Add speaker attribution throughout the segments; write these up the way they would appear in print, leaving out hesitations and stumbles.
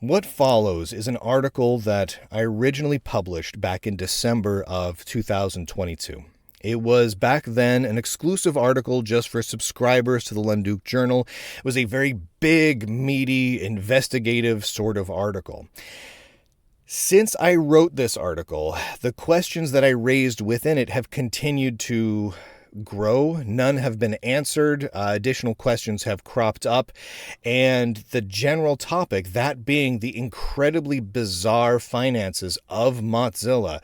Speaker 1: What follows is an article that I originally published back in December of 2022. It was back then an exclusive article just for subscribers to the Lenduc Journal. It was a very big, meaty, investigative sort of article. Since I wrote this article, the questions that I raised within it have continued to grow. None have been answered. Additional questions have cropped up. And the general topic, that being the incredibly bizarre finances of Mozilla,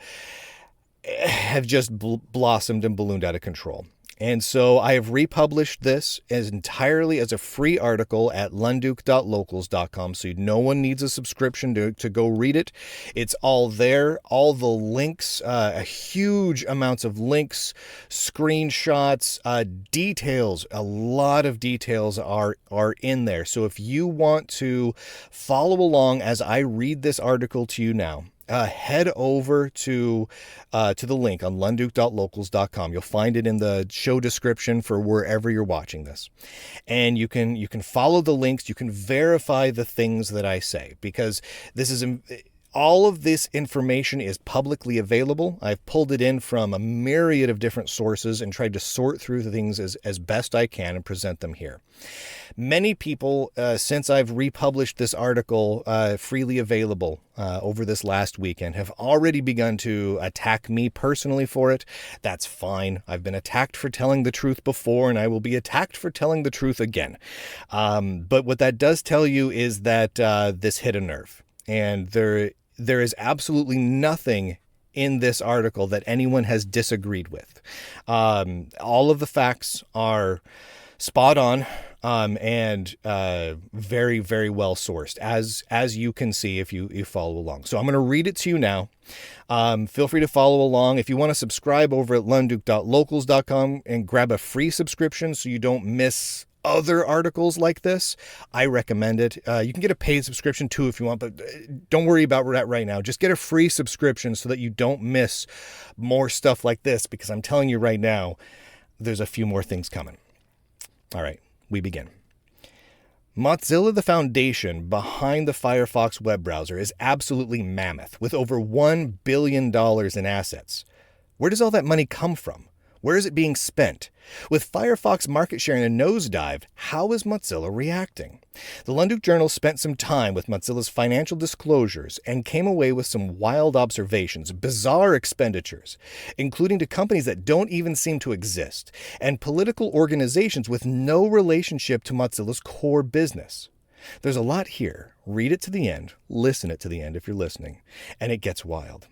Speaker 1: have just blossomed and ballooned out of control. And so I have republished this as entirely as a free article at lenduc.locals.com. So no one needs a subscription to go read it. It's all there. All the links, a huge amounts of links, screenshots, details, a lot of details are in there. So if you want to follow along as I read this article to you now, head over to the link on lenduc.locals.com. You'll find it in the show description for wherever you're watching this. And you can follow the links. You can verify the things that I say, because this is all of this information is publicly available. I've pulled it in from a myriad of different sources and tried to sort through the things as best I can and present them here. Many people, since I've republished this article freely available over this last weekend, have already begun to attack me personally for it. That's fine. I've been attacked for telling the truth before, and I will be attacked for telling the truth again. But what that does tell you is that this hit a nerve. And there is absolutely nothing in this article that anyone has disagreed with. All of the facts are spot on and very, very well sourced, as you can see if you follow along. So I'm going to read it to you now. Feel free to follow along. If you want to subscribe over at lenduc.locals.com and grab a free subscription so you don't miss other articles like this, I recommend it. You can get a paid subscription too if you want, but don't worry about that right now. Just get a free subscription so that you don't miss more stuff like this, because I'm telling you right now, there's a few more things coming. All right, we begin. Mozilla, the foundation behind the Firefox web browser, is absolutely mammoth, with over $1 billion in assets. Where does all that money come from? Where is it being spent? With Firefox market share in a nosedive, how is Mozilla reacting? The Lenduc Journal spent some time with Mozilla's financial disclosures and came away with some wild observations, bizarre expenditures, including to companies that don't even seem to exist, and political organizations with no relationship to Mozilla's core business. There's a lot here. Read it to the end, listen it to the end if you're listening, and it gets wild.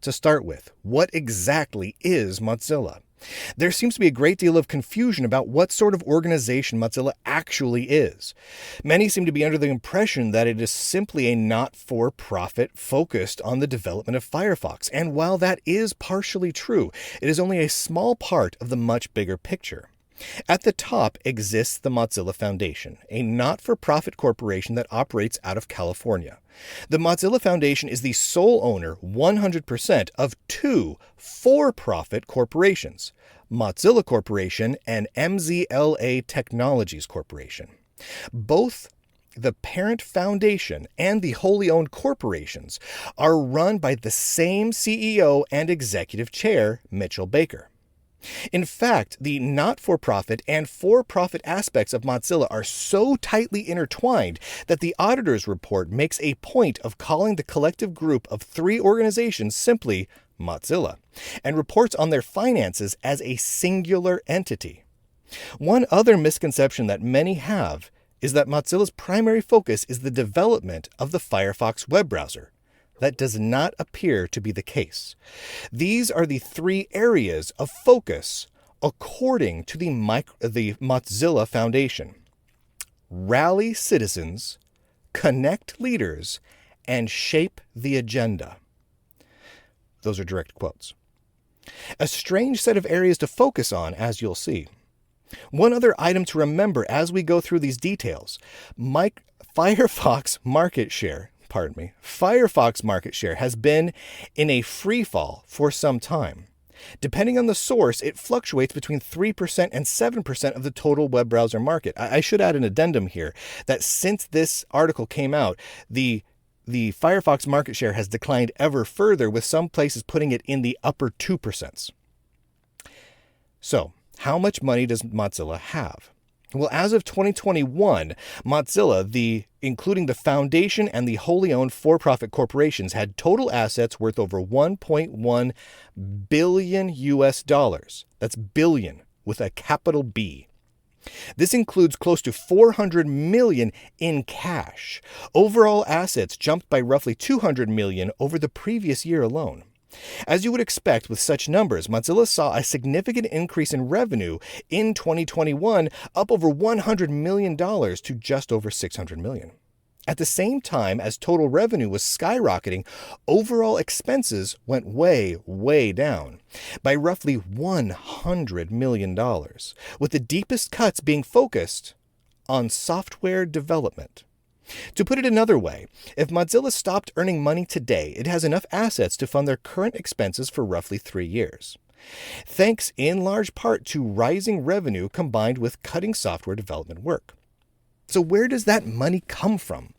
Speaker 1: To start with, what exactly is Mozilla? There seems to be a great deal of confusion about what sort of organization Mozilla actually is. Many seem to be under the impression that it is simply a not-for-profit focused on the development of Firefox, and while that is partially true, it is only a small part of the much bigger picture. At the top exists the Mozilla Foundation, a not-for-profit corporation that operates out of California. The Mozilla Foundation is the sole owner, 100%, of two for-profit corporations, Mozilla Corporation and MZLA Technologies Corporation. Both the parent foundation and the wholly owned corporations are run by the same CEO and executive chair, Mitchell Baker. In fact, the not-for-profit and for-profit aspects of Mozilla are so tightly intertwined that the auditor's report makes a point of calling the collective group of three organizations simply Mozilla, and reports on their finances as a singular entity. One other misconception that many have is that Mozilla's primary focus is the development of the Firefox web browser. That does not appear to be the case. These are the three areas of focus according to the Mozilla Foundation: rally citizens, connect leaders, and shape the agenda. Those are direct quotes. A strange set of areas to focus on, as you'll see. One other item to remember as we go through these details: Firefox market share has been in a free fall for some time. Depending on the source, it fluctuates between 3% and 7% of the total web browser market. I should add an addendum here that since this article came out, the Firefox market share has declined ever further, with some places putting it in the upper 2%. So, how much money does Mozilla have? Well, as of 2021, Mozilla, including the foundation and the wholly owned for-profit corporations, had total assets worth over 1.1 billion US dollars. That's billion with a capital B. This includes close to 400 million in cash. Overall assets jumped by roughly 200 million over the previous year alone. As you would expect with such numbers, Mozilla saw a significant increase in revenue in 2021, up over $100 million to just over $600 million. At the same time as total revenue was skyrocketing, overall expenses went way, way down by roughly $100 million, with the deepest cuts being focused on software development. To put it another way, if Mozilla stopped earning money today, it has enough assets to fund their current expenses for roughly 3 years. Thanks in large part to rising revenue combined with cutting software development work. So where does that money come from?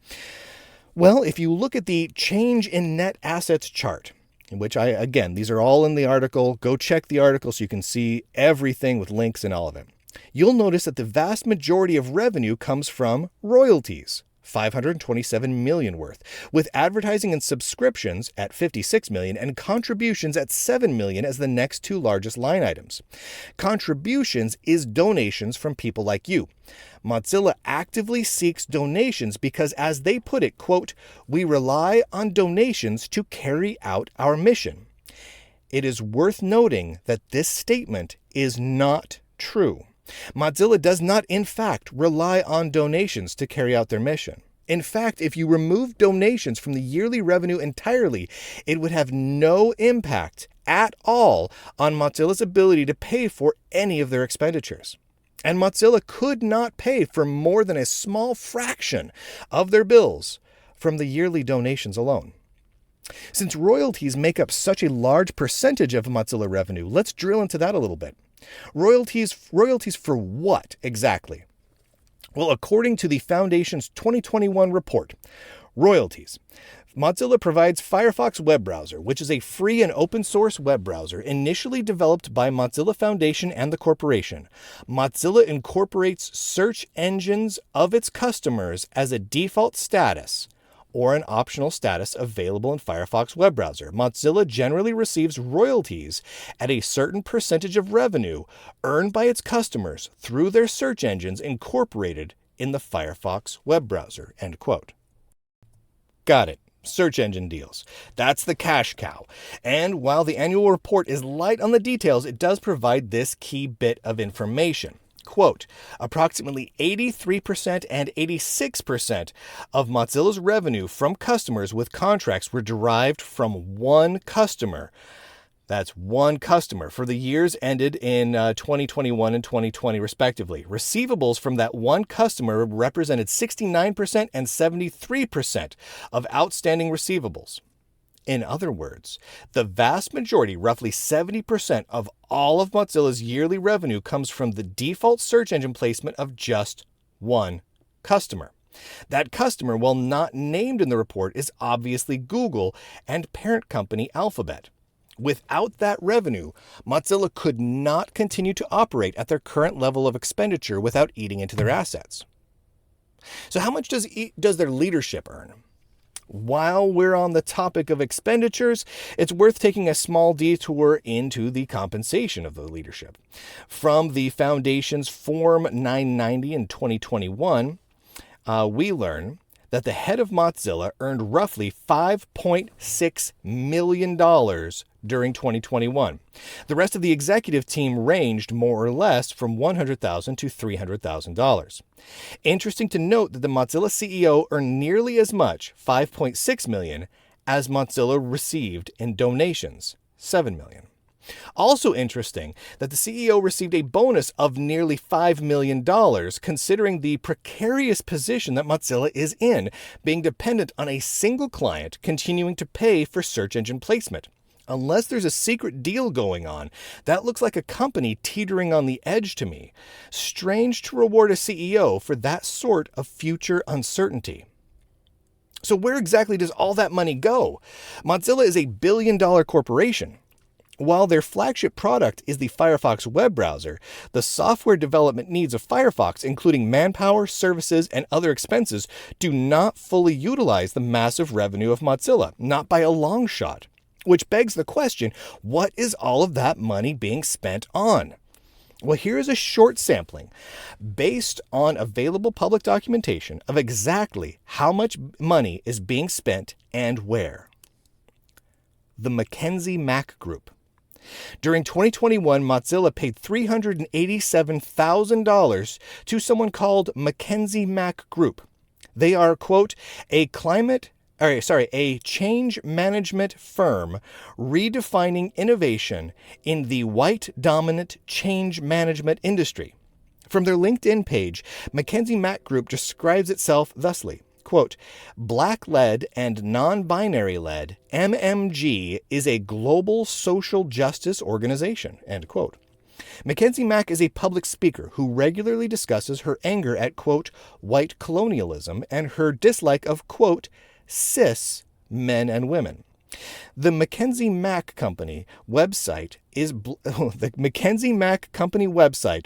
Speaker 1: Well, if you look at the change in net assets chart, which again, these are all in the article. Go check the article so you can see everything with links and all of it. You'll notice that the vast majority of revenue comes from royalties. 527 million worth, with advertising and subscriptions at 56 million and contributions at 7 million as the next two largest line items. Contributions is donations from people like you. Mozilla actively seeks donations because, as they put it, quote, "We rely on donations to carry out our mission." It is worth noting that this statement is not true. Mozilla does not, in fact, rely on donations to carry out their mission. In fact, if you remove donations from the yearly revenue entirely, it would have no impact at all on Mozilla's ability to pay for any of their expenditures. And Mozilla could not pay for more than a small fraction of their bills from the yearly donations alone. Since royalties make up such a large percentage of Mozilla revenue, let's drill into that a little bit. Royalties for what exactly? Well, according to the Foundation's 2021 report, royalties. Mozilla provides Firefox web browser, which is a free and open source web browser initially developed by Mozilla Foundation and the corporation. Mozilla incorporates search engines of its customers as a default status or an optional status available in Firefox web browser. Mozilla generally receives royalties at a certain percentage of revenue earned by its customers through their search engines incorporated in the Firefox web browser, end quote. Got it. Search engine deals. That's the cash cow. And while the annual report is light on the details, it does provide this key bit of information. Quote, approximately 83% and 86% of Mozilla's revenue from customers with contracts were derived from one customer. That's one customer for the years ended in 2021 and 2020, respectively. Receivables from that one customer represented 69% and 73% of outstanding receivables. In other words, the vast majority, roughly 70% of all of Mozilla's yearly revenue comes from the default search engine placement of just one customer. That customer, while not named in the report, is obviously Google and parent company Alphabet. Without that revenue, Mozilla could not continue to operate at their current level of expenditure without eating into their assets. So how much does their leadership earn? While we're on the topic of expenditures, it's worth taking a small detour into the compensation of the leadership. From the Foundation's Form 990 in 2021, we learn that the head of Mozilla earned roughly $5.6 million during 2021. The rest of the executive team ranged more or less from $100,000 to $300,000. Interesting to note that the Mozilla CEO earned nearly as much, $5.6 million, as Mozilla received in donations, $7 million. Also interesting that the CEO received a bonus of nearly $5 million, considering the precarious position that Mozilla is in, being dependent on a single client continuing to pay for search engine placement. Unless there's a secret deal going on, that looks like a company teetering on the edge to me. Strange to reward a CEO for that sort of future uncertainty. So where exactly does all that money go? Mozilla is a billion-dollar corporation. While their flagship product is the Firefox web browser, the software development needs of Firefox, including manpower, services, and other expenses, do not fully utilize the massive revenue of Mozilla, not by a long shot. Which begs the question, what is all of that money being spent on? Well, here is a short sampling based on available public documentation of exactly how much money is being spent and where. The McKinsey Mack Group. During 2021, Mozilla paid $387,000 to someone called McKinsey Mack Group. They are, quote, a change management firm redefining innovation in the white-dominant change management industry. From their LinkedIn page, McKinsey Mack Group describes itself thusly. Quote, Black-led and non-binary-led, MMG is a global social justice organization, end quote. McKinsey Mack is a public speaker who regularly discusses her anger at, quote, white colonialism and her dislike of, quote, cis men and women. The McKinsey Mack Company website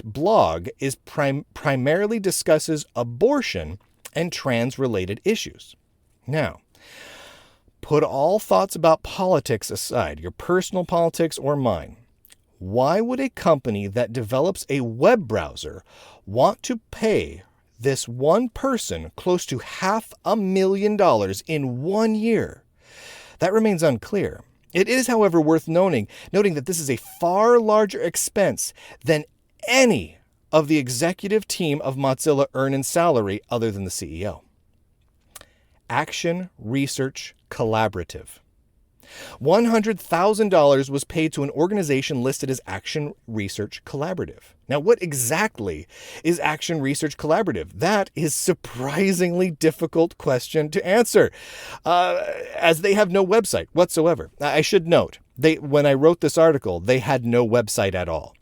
Speaker 1: blog is primarily discusses abortion and trans-related issues. Now, put all thoughts about politics aside, your personal politics or mine. Why would a company that develops a web browser want to pay this one person close to $500,000 in 1 year? That remains unclear. It is, however, worth noting that this is a far larger expense than any of the executive team of Mozilla earn in salary other than the CEO. Action Research Collaborative. $100,000 was paid to an organization listed as Action Research Collaborative. Now, what exactly is Action Research Collaborative? That is a surprisingly difficult question to answer, as they have no website whatsoever. I should note, when I wrote this article, they had no website at all.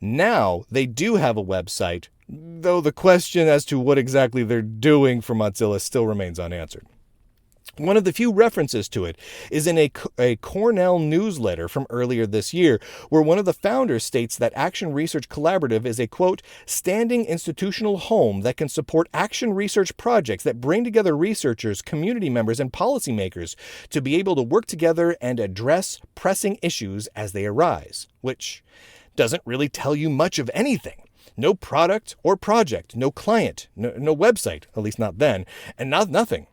Speaker 1: Now they do have a website, though the question as to what exactly they're doing for Mozilla still remains unanswered. One of the few references to it is in a Cornell newsletter from earlier this year, where one of the founders states that Action Research Collaborative is a, quote, standing institutional home that can support action research projects that bring together researchers, community members, and policymakers to be able to work together and address pressing issues as they arise, which doesn't really tell you much of anything. No product or project, no client, no website, at least not then, and nothing.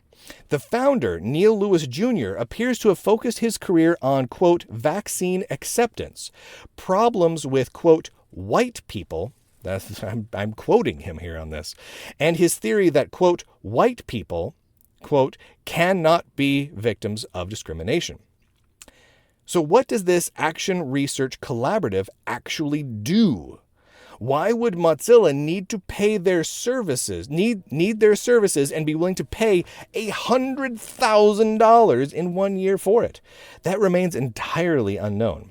Speaker 1: The founder, Neil Lewis Jr., appears to have focused his career on, quote, vaccine acceptance, problems with, quote, white people, I'm quoting him here on this, and his theory that, quote, white people, quote, cannot be victims of discrimination. So what does this Action Research Collaborative actually do? Why would Mozilla need to pay their services, need their services and be willing to pay $100,000 in 1 year for it? That remains entirely unknown.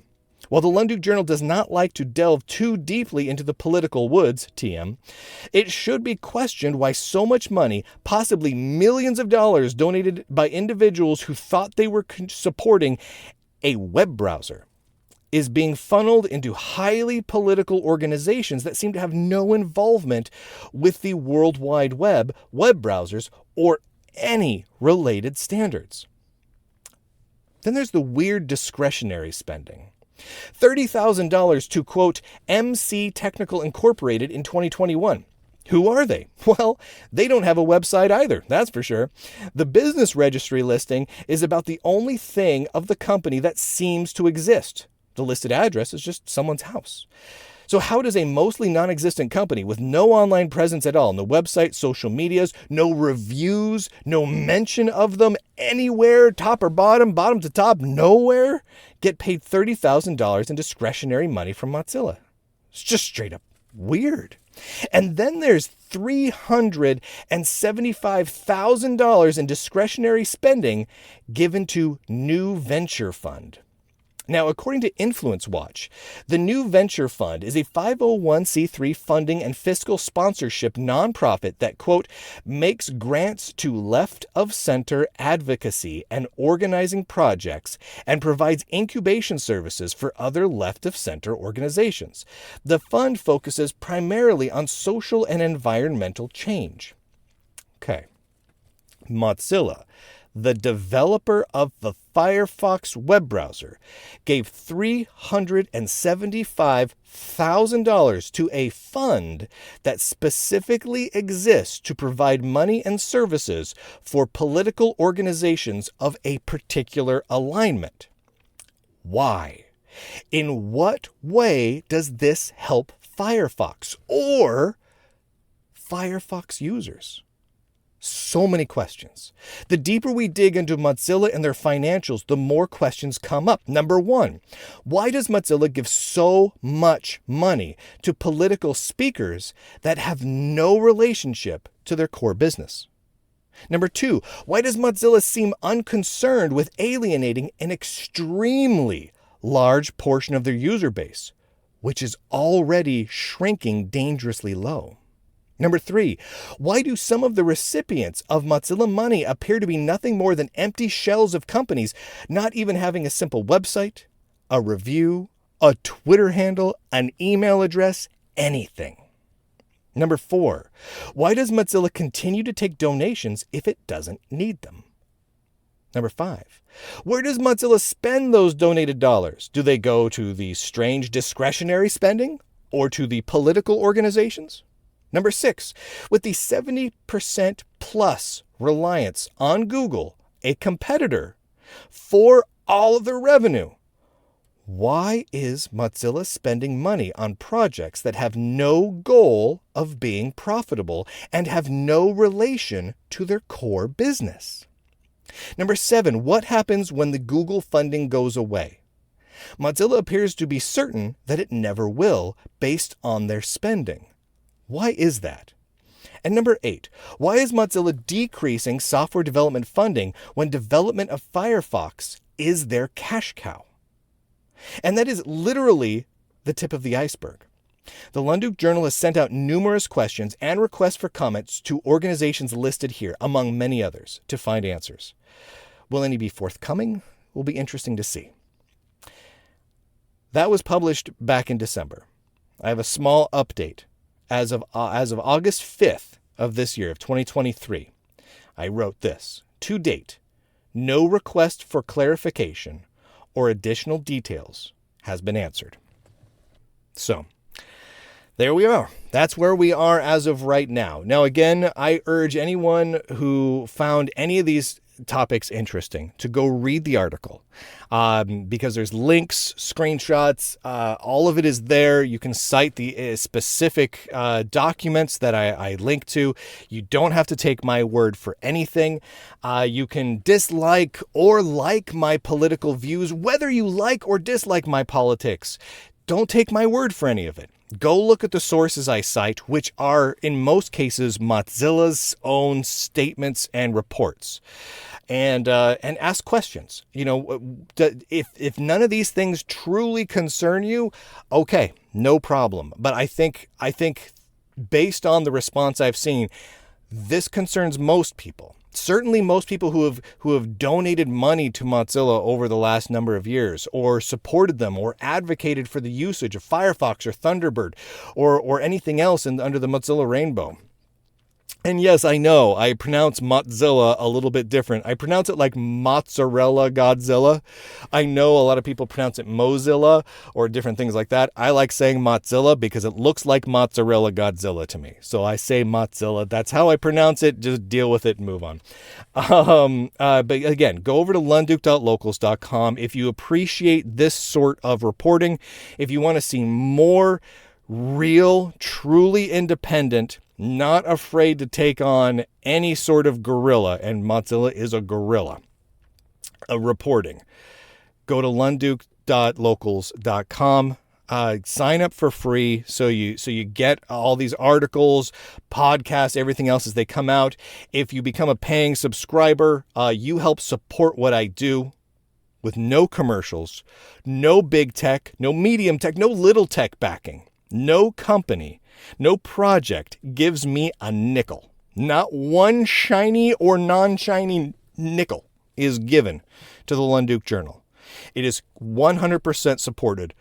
Speaker 1: While the Lunduk Journal does not like to delve too deeply into the political woods, TM, it should be questioned why so much money, possibly millions of dollars donated by individuals who thought they were supporting a web browser, is being funneled into highly political organizations that seem to have no involvement with the World Wide Web, web browsers, or any related standards. Then there's the weird discretionary spending. $30,000 to, quote, MC Technical Incorporated in 2021. Who are they? Well, they don't have a website either, that's for sure. The business registry listing is about the only thing of the company that seems to exist. The listed address is just someone's house. So how does a mostly non-existent company with no online presence at all, no website, social medias, no reviews, no mention of them anywhere, top or bottom, bottom to top, nowhere, get paid $30,000 in discretionary money from Mozilla? It's just straight up weird. And then there's $375,000 in discretionary spending given to New Venture Fund. Now, according to Influence Watch, the new venture fund is a 501c3 funding and fiscal sponsorship nonprofit that, quote, makes grants to left-of-center advocacy and organizing projects and provides incubation services for other left-of-center organizations. The fund focuses primarily on social and environmental change. Okay. Mozilla, the developer of the Firefox web browser, gave $375,000 to a fund that specifically exists to provide money and services for political organizations of a particular alignment. Why? In what way does this help Firefox or Firefox users? So many questions. The deeper we dig into Mozilla and their financials, the more questions come up. Number one, why does Mozilla give so much money to political speakers that have no relationship to their core business? Number two, why does Mozilla seem unconcerned with alienating an extremely large portion of their user base, which is already shrinking dangerously low? Number three, why do some of the recipients of Mozilla money appear to be nothing more than empty shells of companies, not even having a simple website, a review, a Twitter handle, an email address, anything? Number four, why does Mozilla continue to take donations if it doesn't need them? Number five, where does Mozilla spend those donated dollars? Do they go to the strange discretionary spending or to the political organizations? Number six, with the 70% plus reliance on Google, a competitor, for all of their revenue, why is Mozilla spending money on projects that have no goal of being profitable and have no relation to their core business? Number seven, what happens when the Google funding goes away? Mozilla appears to be certain that it never will, based on their spending. Why is that? And number eight, why is Mozilla decreasing software development funding when development of Firefox is their cash cow? And that is literally the tip of the iceberg. The Lunduk Journal has sent out numerous questions and requests for comments to organizations listed here, among many others, to find answers. Will any be forthcoming? Will be interesting to see. That was published back in December. I have a small update. As of August 5th of this year, of 2023, I wrote this. To date, no request for clarification or additional details has been answered. So, there we are. That's where we are as of right now. Now, again, I urge anyone who found any of these topics interesting to go read the article, because there's links, screenshots, all of it is there. You can cite the specific documents that I link to. You don't have to take my word for anything. You can dislike or like my political views, whether you like or dislike my politics. Don't take my word for any of it. Go look at the sources I cite, which are, in most cases, Mozilla's own statements and reports. And ask questions. You know, if none of these things truly concern you, okay, no problem. But I think based on the response I've seen, this concerns most people. Certainly most people who have donated money to Mozilla over the last number of years, or supported them, or advocated for the usage of Firefox or Thunderbird or anything else under the Mozilla rainbow. And yes, I know, I pronounce Mozilla a little bit different. I pronounce it like mozzarella Godzilla. I know a lot of people pronounce it Mozilla or different things like that. I like saying Mozilla because it looks like mozzarella Godzilla to me. So I say Mozilla. That's how I pronounce it. Just deal with it and move on. But again, go over to lunduk.locals.com if you appreciate this sort of reporting. If you want to see more real, truly independent, not afraid to take on any sort of guerrilla, and Mozilla is a guerrilla, reporting, go to lunduk.locals.com. Sign up for free so you get all these articles, podcasts, everything else as they come out. If you become a paying subscriber, you help support what I do. with no commercials, no big tech, no medium tech, no little tech backing. No company, no project gives me a nickel. Not one shiny or non-shiny nickel is given to the Lunduke Journal. It is 100% supported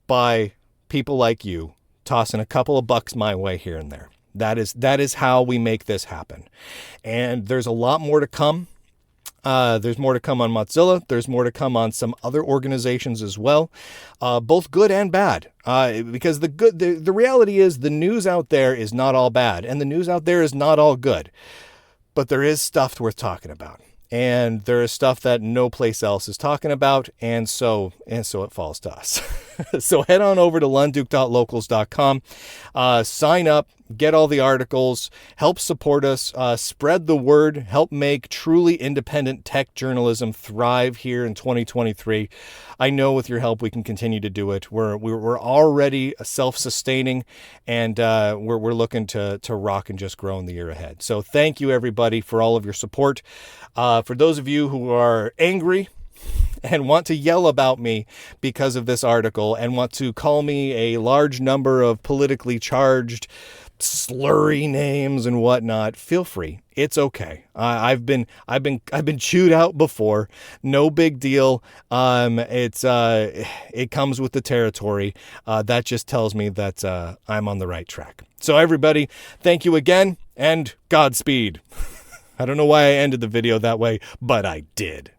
Speaker 1: by people like you, tossing a couple of bucks my way here and there. That is how we make this happen. And there's a lot more to come. There's more to come on Mozilla. There's more to come on some other organizations as well, both good and bad. Because the reality is the news out there is not all bad, and the news out there is not all good. But there is stuff worth talking about. And there is stuff that no place else is talking about, and so it falls to us. So head on over to lunduke.locals.com, sign up, get all the articles, help support us, spread the word, help make truly independent tech journalism thrive here in 2023. I know with your help we can continue to do it. We're already self-sustaining, and we're looking to rock and just grow in the year ahead. So thank you everybody for all of your support. For those of you who are angry and want to yell about me because of this article and want to call me a large number of politically charged slurry names and whatnot, feel free. It's okay. I've been chewed out before. No big deal. It comes with the territory. That just tells me that I'm on the right track. So everybody, thank you again, and Godspeed. I don't know why I ended the video that way, but I did.